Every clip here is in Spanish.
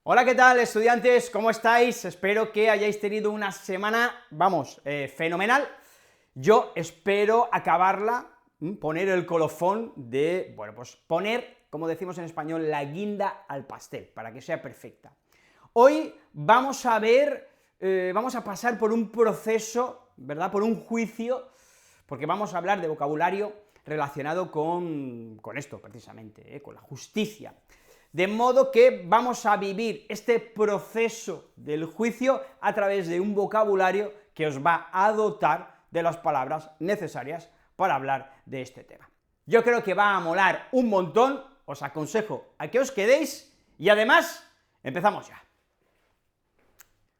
Hola, ¿qué tal, estudiantes? ¿Cómo estáis? Espero que hayáis tenido una semana, fenomenal. Yo espero acabarla, poner el colofón de, pues poner, como decimos en español, la guinda al pastel, para que sea perfecta. Hoy vamos a ver, vamos a pasar por un proceso, ¿verdad?, por un juicio, porque vamos a hablar de vocabulario relacionado con esto, precisamente, con la justicia. De modo que vamos a vivir este proceso del juicio a través de un vocabulario que os va a dotar de las palabras necesarias para hablar de este tema. Yo creo que va a molar un montón, os aconsejo a que os quedéis y además empezamos ya.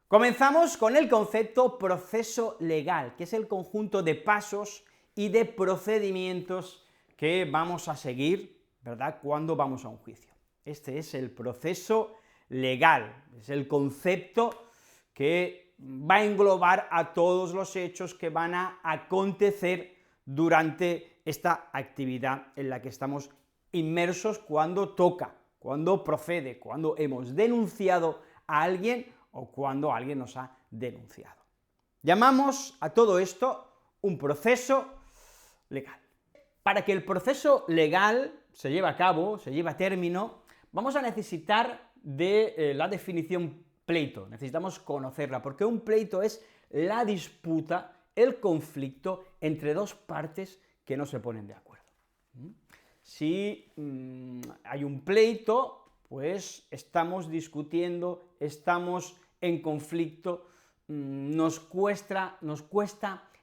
Comenzamos con el concepto proceso legal, que es el conjunto de pasos y de procedimientos que vamos a seguir, ¿verdad?, cuando vamos a un juicio. Este es el proceso legal, es el concepto que va a englobar a todos los hechos que van a acontecer durante esta actividad en la que estamos inmersos cuando toca, cuando procede, cuando hemos denunciado a alguien o cuando alguien nos ha denunciado. Llamamos a todo esto un proceso legal. Para que el proceso legal se lleve a cabo, se lleve a término, vamos a necesitar de la definición pleito, necesitamos conocerla, porque un pleito es la disputa, el conflicto entre dos partes que no se ponen de acuerdo. Si hay un pleito, pues estamos discutiendo, estamos en conflicto, nos cuesta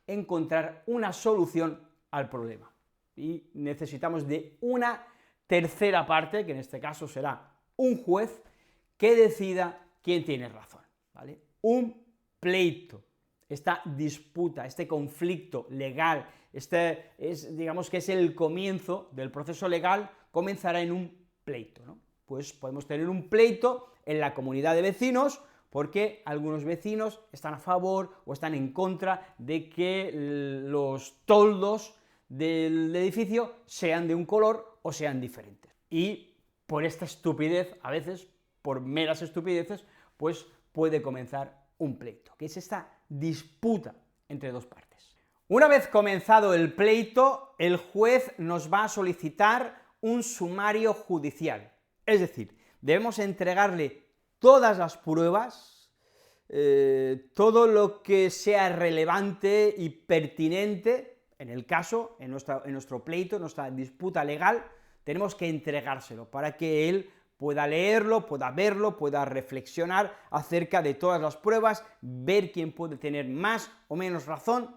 encontrar una solución al problema, y necesitamos de una tercera parte, que en este caso será un juez, que decida quién tiene razón, ¿vale? Un pleito, esta disputa, este conflicto legal, digamos que es el comienzo del proceso legal, comenzará en un pleito, ¿no? Pues podemos tener un pleito en la comunidad de vecinos, porque algunos vecinos están a favor o están en contra de que los toldos del edificio sean de un color o sean diferentes. Y por esta estupidez, a veces, por meras estupideces, pues puede comenzar un pleito, que es esta disputa entre dos partes. Una vez comenzado el pleito, el juez nos va a solicitar un sumario judicial, es decir, debemos entregarle todas las pruebas, todo lo que sea relevante y pertinente. En el caso, en nuestro pleito, en nuestra disputa legal, tenemos que entregárselo para que él pueda leerlo, pueda verlo, pueda reflexionar acerca de todas las pruebas, ver quién puede tener más o menos razón,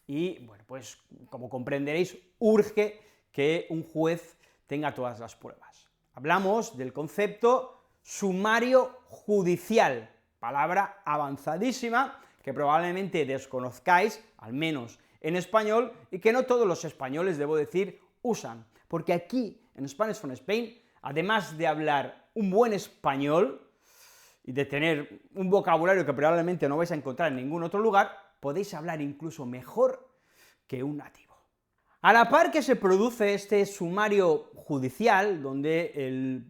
y, bueno, pues, como comprenderéis, urge que un juez tenga todas las pruebas. Hablamos del concepto sumario judicial, palabra avanzadísima que probablemente desconozcáis, al menos en español, y que no todos los españoles, debo decir, usan, porque aquí, en Spanish from Spain, además de hablar un buen español y de tener un vocabulario que probablemente no vais a encontrar en ningún otro lugar, podéis hablar incluso mejor que un nativo. A la par que se produce este sumario judicial, donde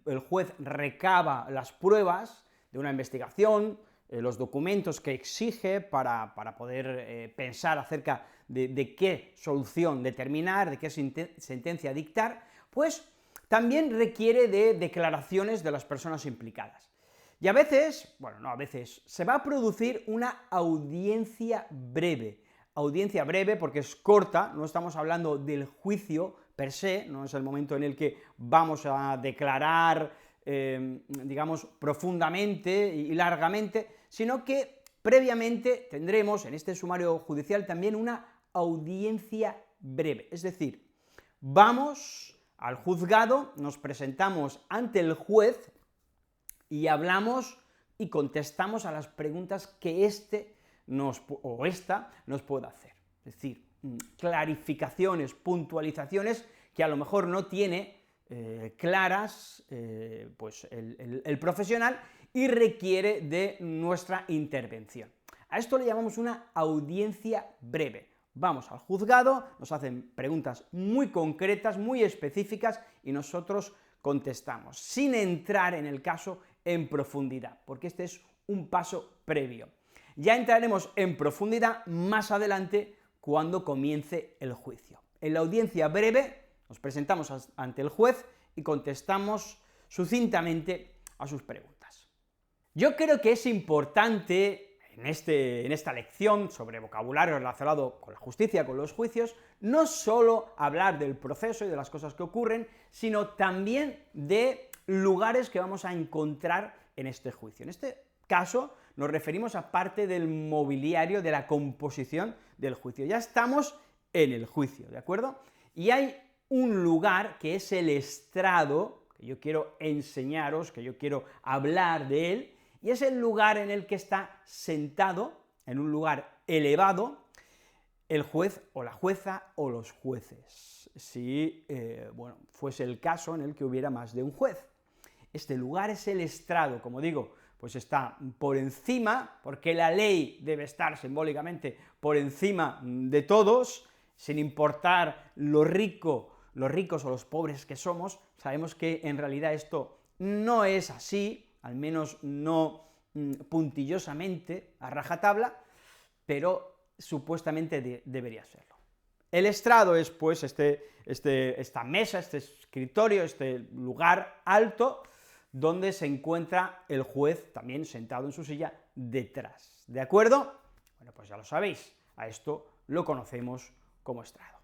el juez recaba las pruebas de una investigación, los documentos que exige para poder pensar acerca de qué solución determinar, de qué sentencia dictar, pues también requiere de declaraciones de las personas implicadas. Y a veces, bueno, no a veces, se va a producir una audiencia breve porque es corta, no estamos hablando del juicio per se, no es el momento en el que vamos a declarar, digamos, profundamente y largamente, sino que previamente tendremos en este sumario judicial también una audiencia breve, es decir, vamos al juzgado, nos presentamos ante el juez y hablamos y contestamos a las preguntas que esta nos puede hacer, es decir, clarificaciones, puntualizaciones que a lo mejor no tiene claras pues el profesional, y requiere de nuestra intervención. A esto le llamamos una audiencia breve. Vamos al juzgado, nos hacen preguntas muy concretas, muy específicas, y nosotros contestamos, sin entrar en el caso en profundidad, porque este es un paso previo. Ya entraremos en profundidad más adelante cuando comience el juicio. En la audiencia breve nos presentamos ante el juez y contestamos sucintamente a sus preguntas. Yo creo que es importante en esta lección sobre vocabulario relacionado con la justicia, con los juicios, no solo hablar del proceso y de las cosas que ocurren, sino también de lugares que vamos a encontrar en este juicio. En este caso nos referimos a parte del mobiliario, de la composición del juicio. Ya estamos en el juicio, ¿de acuerdo? Y hay un lugar que es el estrado, que yo quiero enseñaros, que yo quiero hablar de él, y es el lugar en el que está sentado, en un lugar elevado, el juez o la jueza o los jueces, si fuese el caso en el que hubiera más de un juez. Este lugar es el estrado, como digo, pues está por encima, porque la ley debe estar simbólicamente por encima de todos, sin importar lo ricos o los pobres que somos. Sabemos que en realidad esto no es así, al menos no puntillosamente, a rajatabla, pero supuestamente debería serlo. El estrado es, pues, esta mesa, este escritorio, este lugar alto, donde se encuentra el juez también sentado en su silla detrás, ¿de acuerdo? Bueno, pues ya lo sabéis, a esto lo conocemos como estrado.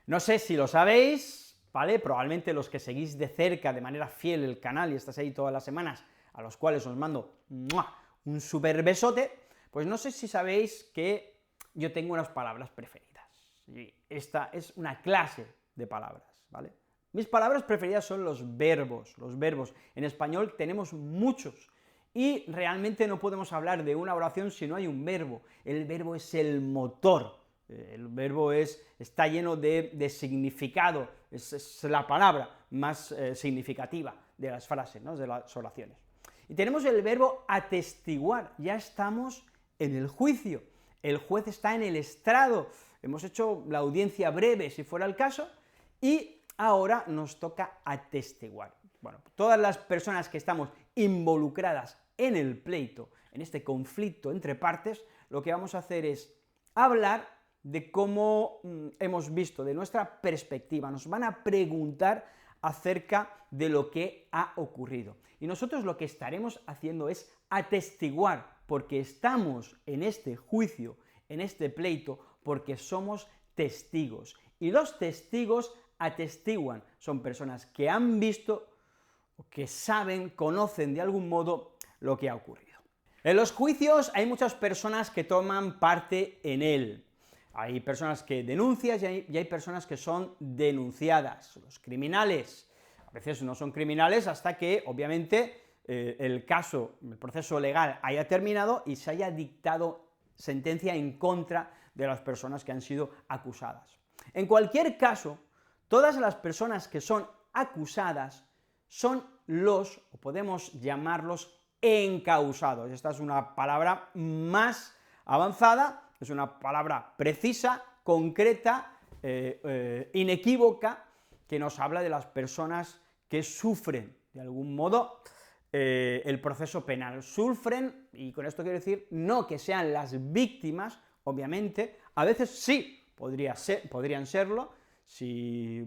No sé si lo sabéis, ¿vale? Probablemente los que seguís de cerca, de manera fiel el canal y estáis ahí todas las semanas, a los cuales os mando un súper besote, pues no sé si sabéis que yo tengo unas palabras preferidas, y esta es una clase de palabras, ¿vale? Mis palabras preferidas son los verbos. En español tenemos muchos, y realmente no podemos hablar de una oración si no hay un verbo. El verbo es el motor, el verbo está lleno de significado, es la palabra más significativa de las frases, ¿no?, de las oraciones. Y tenemos el verbo atestiguar, ya estamos en el juicio, el juez está en el estrado, hemos hecho la audiencia breve, si fuera el caso, y ahora nos toca atestiguar. Bueno, todas las personas que estamos involucradas en el pleito, en este conflicto entre partes, lo que vamos a hacer es hablar de cómo hemos visto, de nuestra perspectiva, nos van a preguntar acerca de lo que ha ocurrido. Y nosotros lo que estaremos haciendo es atestiguar, porque estamos en este juicio, en este pleito, porque somos testigos. Y los testigos atestiguan, son personas que han visto, o que saben, conocen de algún modo lo que ha ocurrido. En los juicios hay muchas personas que toman parte en él. Hay personas que denuncian y hay personas que son denunciadas. Los criminales a veces no son criminales hasta que, obviamente, el proceso legal haya terminado y se haya dictado sentencia en contra de las personas que han sido acusadas. En cualquier caso, todas las personas que son acusadas son o podemos llamarlos, encausados. Esta es una palabra más avanzada, es una palabra precisa, concreta, inequívoca, que nos habla de las personas que sufren, de algún modo, el proceso penal. Sufren, y con esto quiero decir, no que sean las víctimas, obviamente, a veces sí podrían serlo, si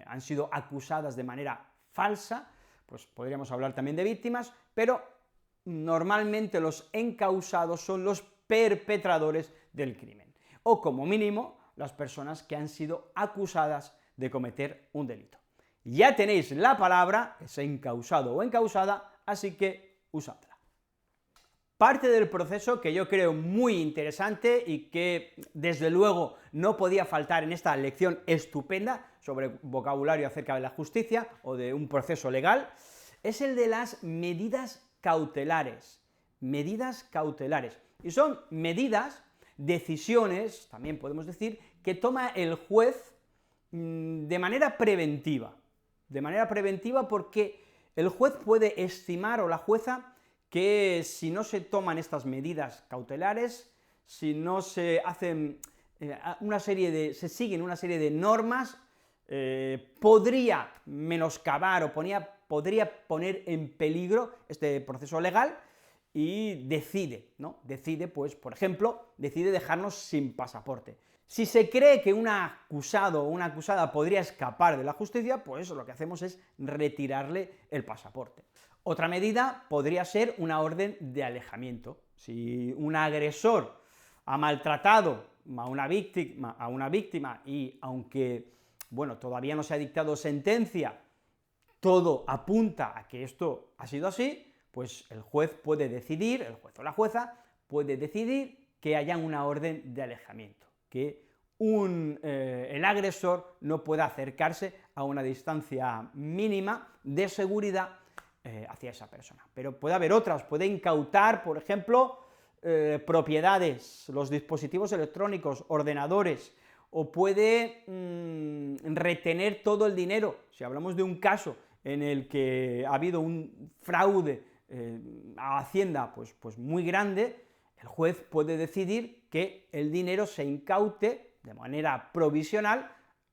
han sido acusadas de manera falsa, pues podríamos hablar también de víctimas, pero normalmente los encausados son los perpetradores del crimen, o como mínimo las personas que han sido acusadas de cometer un delito. Ya tenéis la palabra, es encausado o encausada, así que usadla. Parte del proceso que yo creo muy interesante y que desde luego no podía faltar en esta lección estupenda sobre vocabulario acerca de la justicia o de un proceso legal, es el de las medidas cautelares. Medidas cautelares. Y son medidas, decisiones, también podemos decir, que toma el juez de manera preventiva. De manera preventiva porque el juez puede estimar, o la jueza, que si no se toman estas medidas cautelares, si no se hacen se siguen una serie de normas, podría menoscabar o podría poner en peligro este proceso legal y decide, ¿no? Decide, pues, por ejemplo, decide dejarnos sin pasaporte. Si se cree que un acusado o una acusada podría escapar de la justicia, pues lo que hacemos es retirarle el pasaporte. Otra medida podría ser una orden de alejamiento. Si un agresor ha maltratado a una víctima y aunque, bueno, todavía no se ha dictado sentencia, todo apunta a que esto ha sido así, pues el juez puede decidir, el juez o la jueza puede decidir que haya una orden de alejamiento, que el agresor no pueda acercarse a una distancia mínima de seguridad hacia esa persona. Pero puede haber otras, puede incautar, por ejemplo, propiedades, los dispositivos electrónicos, ordenadores, o puede retener todo el dinero. Si hablamos de un caso en el que ha habido un fraude a Hacienda pues muy grande, el juez puede decidir que el dinero se incaute de manera provisional,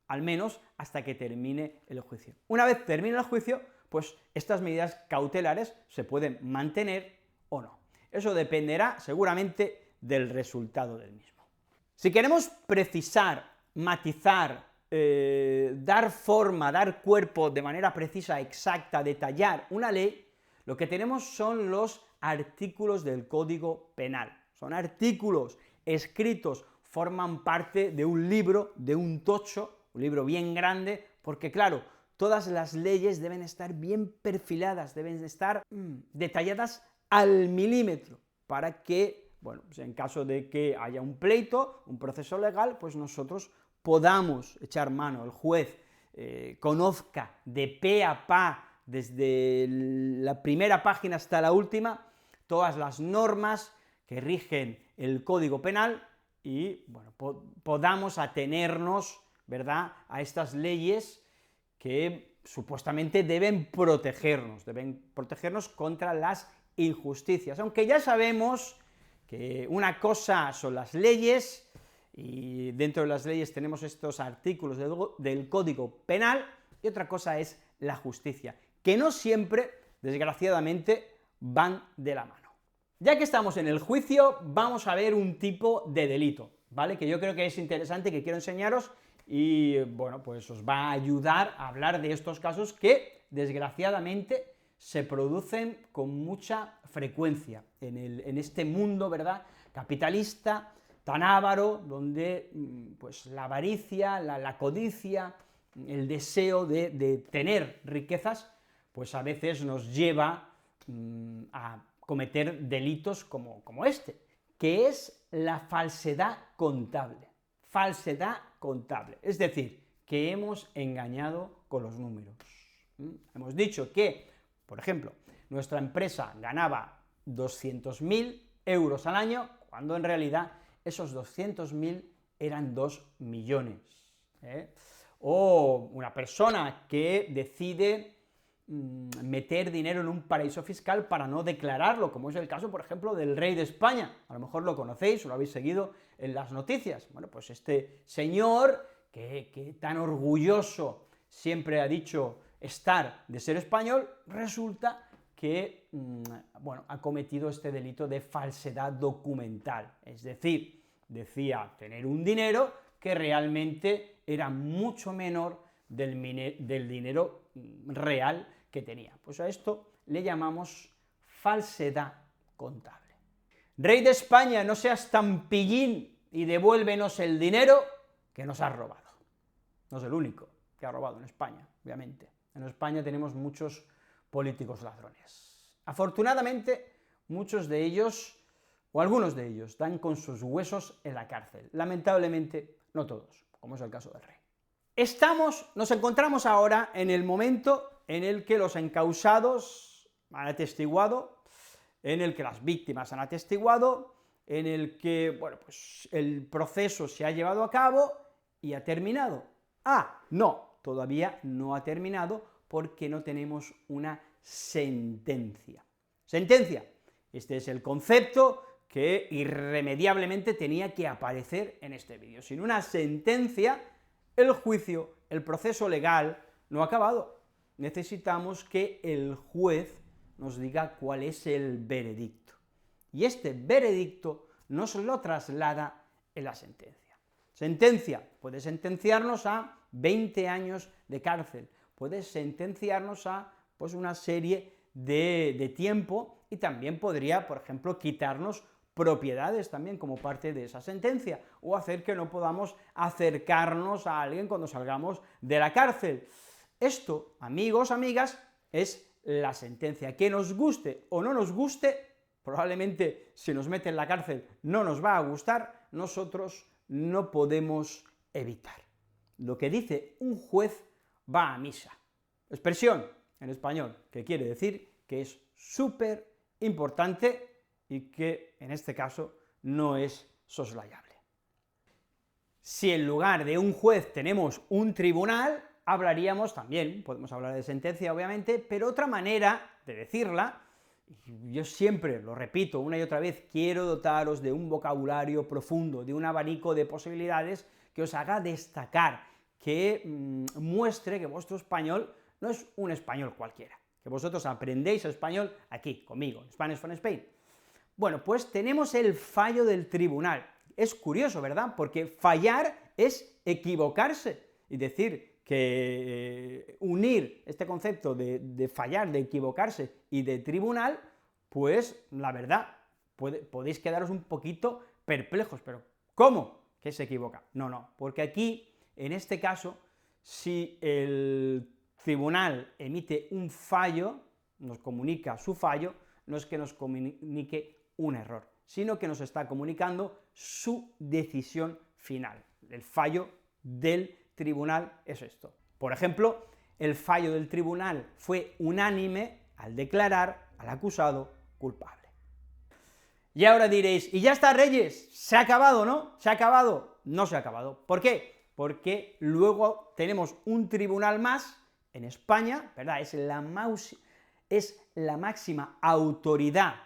al menos hasta que termine el juicio. Una vez termine el juicio, pues estas medidas cautelares se pueden mantener o no. Eso dependerá seguramente del resultado del mismo. Si queremos precisar, matizar, dar forma, dar cuerpo de manera precisa, exacta, detallar una ley, lo que tenemos son los artículos del Código Penal. Son artículos escritos, forman parte de un libro, de un tocho, un libro bien grande, porque claro, todas las leyes deben estar bien perfiladas, deben estar detalladas al milímetro, para que, bueno, pues en caso de que haya un pleito, un proceso legal, pues nosotros podamos echar mano, el juez conozca de pe a pa, desde la primera página hasta la última, todas las normas que rigen el Código Penal y, bueno, podamos atenernos, ¿verdad?, a estas leyes que supuestamente deben protegernos contra las injusticias, aunque ya sabemos que una cosa son las leyes, y dentro de las leyes tenemos estos artículos del Código Penal, y otra cosa es la justicia, que no siempre, desgraciadamente, van de la mano. Ya que estamos en el juicio, vamos a ver un tipo de delito, ¿vale?, que yo creo que es interesante, que quiero enseñaros, y, bueno, pues os va a ayudar a hablar de estos casos que, desgraciadamente, se producen con mucha frecuencia en este mundo, ¿verdad?, capitalista, tan avaro, donde pues la avaricia, la codicia, el deseo de tener riquezas, pues a veces nos lleva a cometer delitos como este, que es la falsedad contable. Falsedad contable, es decir, que hemos engañado con los números. Hemos dicho que, por ejemplo, nuestra empresa ganaba 200.000 euros al año, cuando en realidad esos 200.000 eran 2 millones. O una persona que decide meter dinero en un paraíso fiscal para no declararlo, como es el caso, por ejemplo, del rey de España. A lo mejor lo conocéis o lo habéis seguido en las noticias. Bueno, pues este señor, que tan orgulloso siempre ha dicho estar de ser español, resulta que, bueno, ha cometido este delito de falsedad documental, es decir, decía tener un dinero que realmente era mucho menor del dinero real que tenía. Pues a esto le llamamos falsedad contable. Rey de España, no seas tan pillín y devuélvenos el dinero que nos has robado. No es el único que ha robado en España, obviamente. En España tenemos muchos políticos ladrones. Afortunadamente, muchos de ellos, o algunos de ellos, dan con sus huesos en la cárcel. Lamentablemente, no todos, como es el caso del rey. Nos encontramos ahora en el momento en el que los encausados han atestiguado, en el que las víctimas han atestiguado, en el que, bueno, pues el proceso se ha llevado a cabo y ha terminado. No, todavía no ha terminado porque no tenemos una sentencia. Sentencia, este es el concepto que irremediablemente tenía que aparecer en este vídeo. Sin una sentencia, el juicio, el proceso legal, no ha acabado. necesitamos que el juez nos diga cuál es el veredicto. Y este veredicto nos lo traslada en la sentencia. Sentencia, puede sentenciarnos a 20 años de cárcel, puede sentenciarnos a pues, una serie de tiempo, y también podría, por ejemplo, quitarnos propiedades también como parte de esa sentencia, o hacer que no podamos acercarnos a alguien cuando salgamos de la cárcel. Esto, amigos, amigas, es la sentencia. Que nos guste o no nos guste, probablemente si nos mete en la cárcel no nos va a gustar, nosotros no podemos evitar. Lo que dice un juez va a misa. Expresión en español que quiere decir que es súper importante y que en este caso no es soslayable. Si en lugar de un juez tenemos un tribunal, hablaríamos también, podemos hablar de sentencia obviamente, pero otra manera de decirla, yo siempre lo repito una y otra vez, quiero dotaros de un vocabulario profundo, de un abanico de posibilidades que os haga destacar, que muestre que vuestro español no es un español cualquiera, que vosotros aprendéis español aquí, conmigo, en Spanish from Spain. Bueno, pues tenemos el fallo del tribunal. Es curioso, ¿verdad? Porque fallar es equivocarse, y decir que unir este concepto de fallar, de equivocarse y de tribunal, pues la verdad, podéis quedaros un poquito perplejos, pero ¿cómo que se equivoca? No, porque aquí, en este caso, si el tribunal emite un fallo, nos comunica su fallo, no es que nos comunique un error, sino que nos está comunicando su decisión final. El fallo del tribunal es esto. Por ejemplo, el fallo del tribunal fue unánime al declarar al acusado culpable. Y ahora diréis, y ya está, Reyes, se ha acabado, ¿no? ¿Se ha acabado? No se ha acabado. ¿Por qué? Porque luego tenemos un tribunal más en España, ¿verdad? Es la máxima autoridad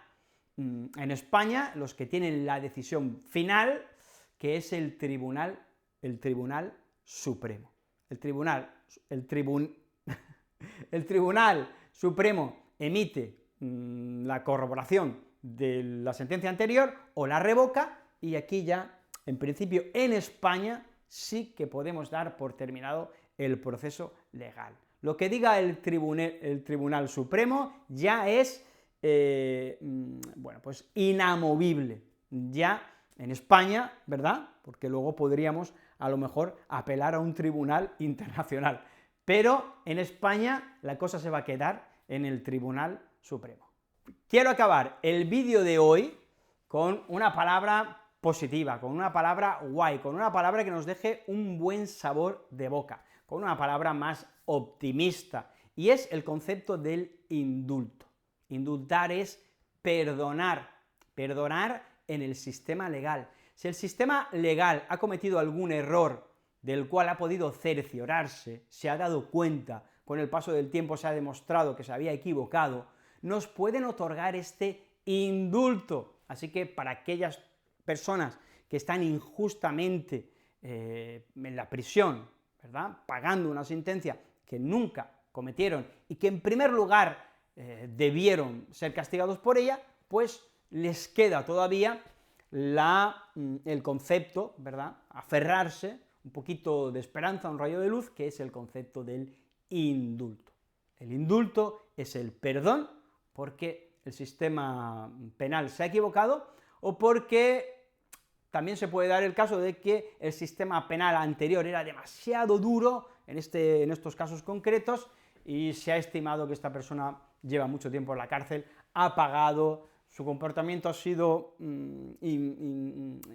en España, los que tienen la decisión final, que es el Tribunal Supremo. El Tribunal Supremo emite la corroboración de la sentencia anterior o la revoca, y aquí ya, en principio, en España sí que podemos dar por terminado el proceso legal. Lo que diga el Tribunal Supremo ya es bueno, pues inamovible, ya en España, ¿verdad? Porque luego podríamos, a lo mejor, apelar a un tribunal internacional, pero en España la cosa se va a quedar en el Tribunal Supremo. Quiero acabar el vídeo de hoy con una palabra positiva, con una palabra guay, con una palabra que nos deje un buen sabor de boca, con una palabra más optimista, y es el concepto del indulto. Indultar es perdonar en el sistema legal. Si el sistema legal ha cometido algún error del cual ha podido cerciorarse, se ha dado cuenta, con el paso del tiempo se ha demostrado que se había equivocado, nos pueden otorgar este indulto. Así que para aquellas personas que están injustamente en la prisión, ¿verdad?, pagando una sentencia que nunca cometieron y que en primer lugar debieron ser castigados por ella, pues les queda todavía el concepto, ¿verdad?, aferrarse, un poquito de esperanza, un rayo de luz, que es el concepto del indulto. El indulto es el perdón porque el sistema penal se ha equivocado, o porque también se puede dar el caso de que el sistema penal anterior era demasiado duro, en estos casos concretos, y se ha estimado que esta persona lleva mucho tiempo en la cárcel, ha pagado, su comportamiento ha sido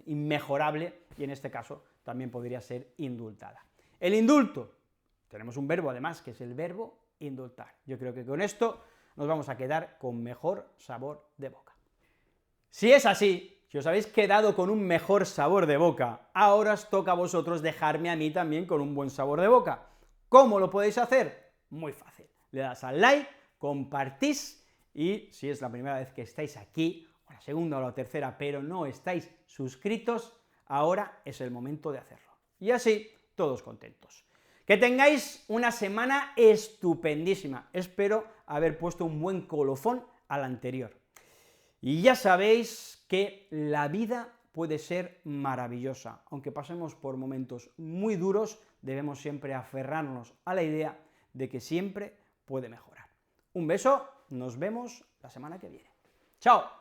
inmejorable, y en este caso también podría ser indultada. El indulto, tenemos un verbo además, que es el verbo indultar. Yo creo que con esto nos vamos a quedar con mejor sabor de boca. Si es así, si os habéis quedado con un mejor sabor de boca, ahora os toca a vosotros dejarme a mí también con un buen sabor de boca. ¿Cómo lo podéis hacer? Muy fácil. Le das al like, compartís, y si es la primera vez que estáis aquí, o la segunda o la tercera, pero no estáis suscritos, ahora es el momento de hacerlo. Y así, todos contentos. Que tengáis una semana estupendísima. Espero haber puesto un buen colofón al anterior. Y ya sabéis que la vida puede ser maravillosa. Aunque pasemos por momentos muy duros, debemos siempre aferrarnos a la idea de que siempre puede mejorar. Un beso, nos vemos la semana que viene. ¡Chao!